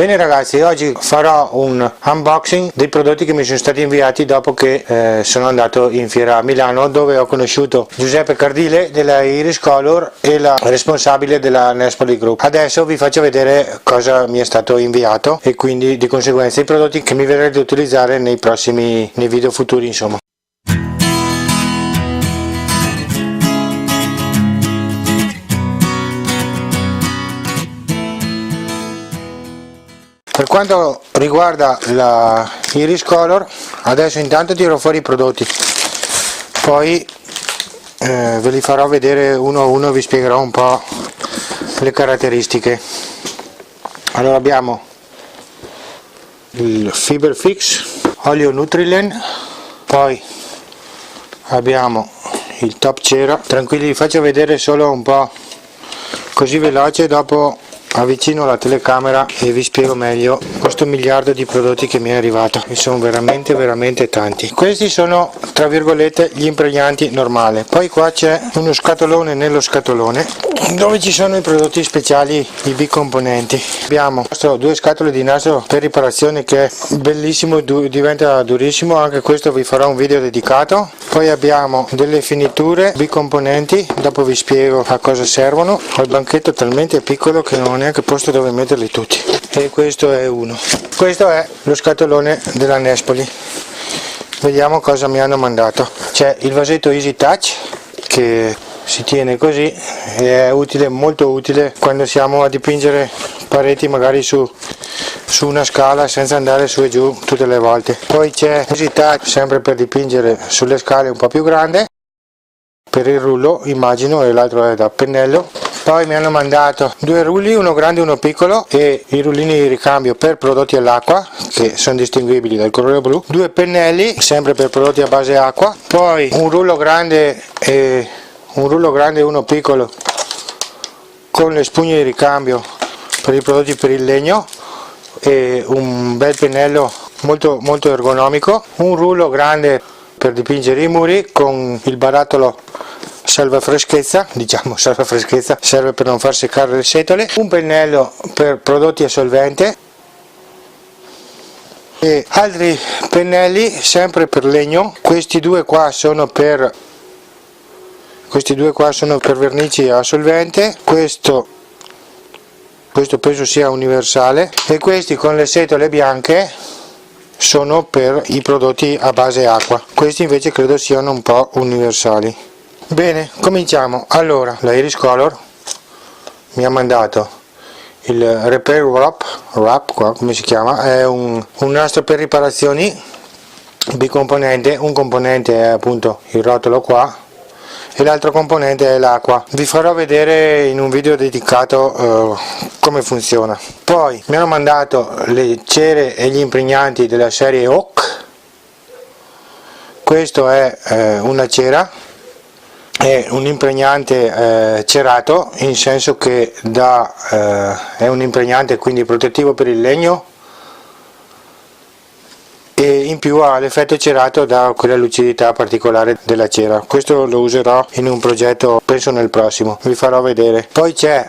Bene ragazzi, oggi farò un unboxing dei prodotti che mi sono stati inviati dopo che sono andato in fiera a Milano, dove ho conosciuto Giuseppe Cardile della Iris Color e la responsabile della Nespoli Group. Adesso vi faccio vedere cosa mi è stato inviato e quindi di conseguenza i prodotti che mi verrete a utilizzare nei video futuri, insomma. Per quanto riguarda la Iris Color, adesso intanto tiro fuori i prodotti, poi ve li farò vedere uno a uno e vi spiegherò un po' le caratteristiche. Allora abbiamo il Fiber Fix, olio Nutrilene, poi abbiamo il Top Cera. Tranquilli, vi faccio vedere solo un po' così veloce, dopo avvicino la telecamera e vi spiego meglio questo miliardo di prodotti che mi è arrivato, e sono veramente tanti. Questi sono tra virgolette gli impregnanti normali, poi qua c'è uno scatolone nello scatolone dove ci sono i prodotti speciali, i bicomponenti. Abbiamo due scatole di nastro per riparazione che è bellissimo, diventa durissimo, anche questo vi farò un video dedicato. Poi abbiamo delle finiture bicomponenti, dopo vi spiego a cosa servono. Ho il banchetto talmente piccolo che non ho neanche posto dove metterli tutti, e questo è uno. Questo è lo scatolone della Nespoli. Vediamo cosa mi hanno mandato. C'è il vasetto Easy Touch che si tiene così e è utile, molto utile quando siamo a dipingere pareti magari su una scala senza andare su e giù tutte le volte. Poi c'è Easy Touch sempre per dipingere sulle scale un po' più grande, per il rullo immagino, e l'altro è da pennello. Poi mi hanno mandato due rulli, uno grande e uno piccolo, e i rullini di ricambio per prodotti all'acqua che sono distinguibili dal colore blu, due pennelli sempre per prodotti a base acqua, poi un rullo grande e uno piccolo con le spugne di ricambio per i prodotti per il legno, e un bel pennello molto ergonomico, un rullo grande per dipingere i muri con il barattolo salva freschezza, serve per non far seccare le setole, un pennello per prodotti a solvente e altri pennelli sempre per legno. Questi due qua sono per vernici a solvente, questo penso sia universale, e questi con le setole bianche sono per i prodotti a base acqua. Questi invece credo siano un po' universali. Bene, cominciamo. Allora, la Iris Color mi ha mandato il Repair Wrap qua, come si chiama, è un nastro per riparazioni bicomponente. Un componente è appunto il rotolo qua e l'altro componente è l'acqua. Vi farò vedere in un video dedicato come funziona. Poi mi hanno mandato le cere e gli impregnanti della serie Oak. Questo è una cera, è un impregnante cerato, in senso che è un impregnante quindi protettivo per il legno, e in più ha l'effetto cerato da quella lucidità particolare della cera. Questo lo userò in un progetto, penso nel prossimo, vi farò vedere. Poi c'è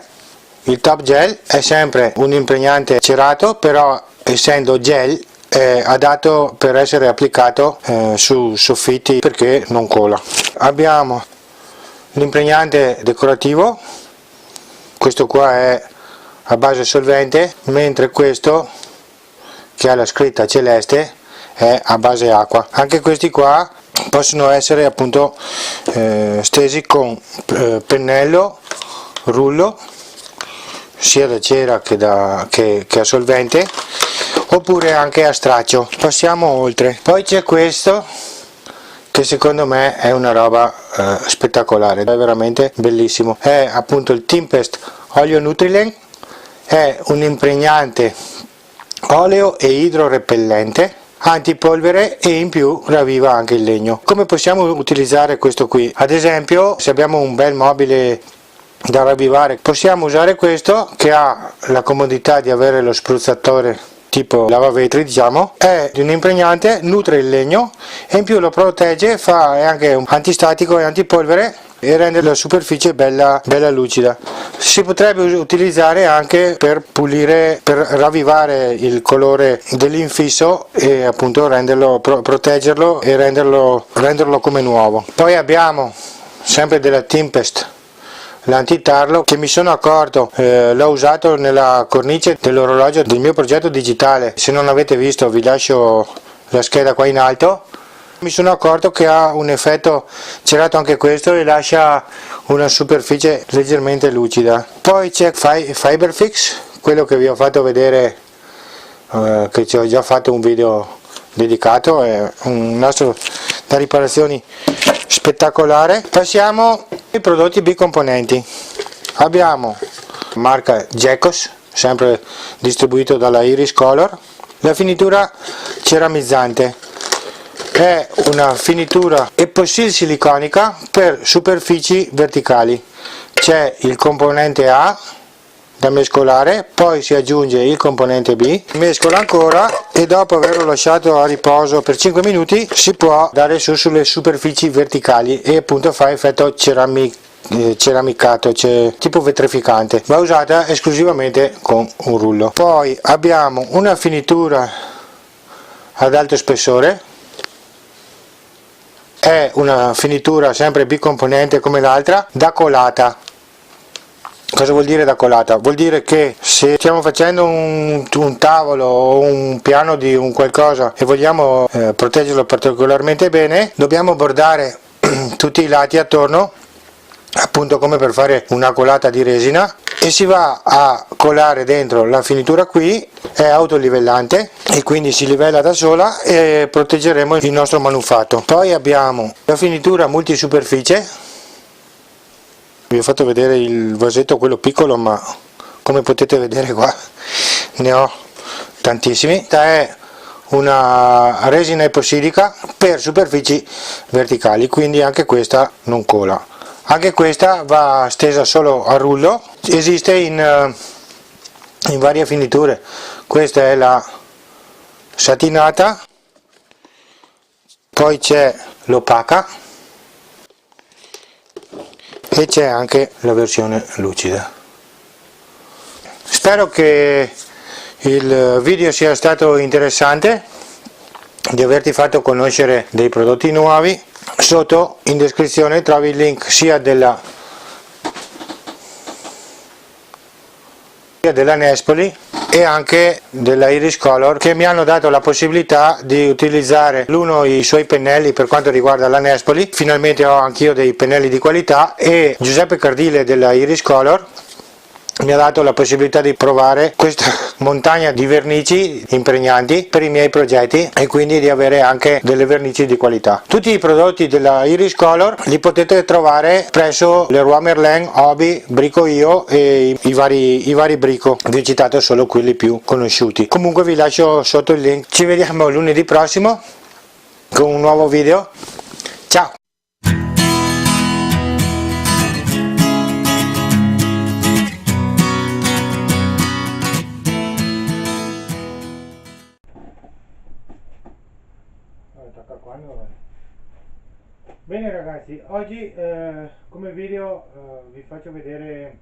il Top Gel, è sempre un impregnante cerato, però essendo gel è adatto per essere applicato su soffitti perché non cola. Abbiamo l'impregnante decorativo, questo qua è a base solvente, mentre questo che ha la scritta celeste è a base acqua. Anche questi qua possono essere appunto stesi con pennello, rullo, sia da cera che a solvente, oppure anche a straccio. Passiamo oltre. Poi c'è questo che secondo me è una roba spettacolare, è veramente bellissimo. È appunto il Tempest olio Nutrilene, è un impregnante oleo e idrorepellente, antipolvere, e in più ravviva anche il legno. Come possiamo utilizzare questo qui? Ad esempio, se abbiamo un bel mobile da ravvivare, possiamo usare questo, che ha la comodità di avere lo spruzzatore tipo lavavetri, diciamo, è di un impregnante, nutre il legno e in più lo protegge, è anche un antistatico e antipolvere, e rendere la superficie bella lucida. Si potrebbe utilizzare anche per pulire, per ravvivare il colore dell'infisso e appunto renderlo, proteggerlo e renderlo come nuovo. Poi abbiamo sempre della Tempest l'antitarlo, che mi sono accorto, l'ho usato nella cornice dell'orologio del mio progetto digitale. Se non avete visto vi lascio la scheda qua in alto. Mi sono accorto che ha un effetto cerato anche questo e lascia una superficie leggermente lucida. Poi c'è Fiberfix, quello che vi ho fatto vedere, che ci ho già fatto un video dedicato, è un nastro da riparazioni spettacolare. Passiamo ai prodotti bicomponenti. Abbiamo marca Jacos, sempre distribuito dalla Iris Color. La finitura ceramizzante è una finitura epoxil siliconica per superfici verticali. C'è il componente A da mescolare, poi si aggiunge il componente B, mescola ancora e dopo averlo lasciato a riposo per 5 minuti si può dare su sulle superfici verticali e appunto fa effetto ceramicato, cioè tipo vetrificante. Va usata esclusivamente con un rullo. Poi abbiamo una finitura ad alto spessore, è una finitura sempre bicomponente come l'altra, da colata. Cosa vuol dire da colata? Vuol dire che se stiamo facendo un tavolo o un piano di un qualcosa e vogliamo proteggerlo particolarmente bene, dobbiamo bordare tutti i lati attorno, appunto come per fare una colata di resina, e si va a colare dentro la finitura qui. È autolivellante e quindi si livella da sola e proteggeremo il nostro manufatto. Poi abbiamo la finitura multisuperficie. Vi ho fatto vedere il vasetto, quello piccolo, ma come potete vedere qua ne ho tantissimi. Questa è una resina epossidica per superfici verticali, quindi anche questa non cola. Anche questa va stesa solo a rullo. Esiste in varie finiture. Questa è la satinata, poi c'è l'opaca e c'è anche la versione lucida. Spero che il video sia stato interessante, di averti fatto conoscere dei prodotti nuovi. Sotto in descrizione trovi il link sia della Nespoli e anche della Iris Color, che mi hanno dato la possibilità di utilizzare l'uno i suoi pennelli per quanto riguarda la Nespoli. Finalmente ho anch'io dei pennelli di qualità, e Giuseppe Cardile della Iris Color mi ha dato la possibilità di provare questa montagna di vernici impregnanti per i miei progetti e quindi di avere anche delle vernici di qualità. Tutti i prodotti della Iris Color li potete trovare presso Leroy Merlin, Hobby, Brico Io e i vari Brico. Vi ho citato solo quelli più conosciuti. Comunque vi lascio sotto il link. Ci vediamo lunedì prossimo con un nuovo video. Ciao! Bene ragazzi, oggi come video vi faccio vedere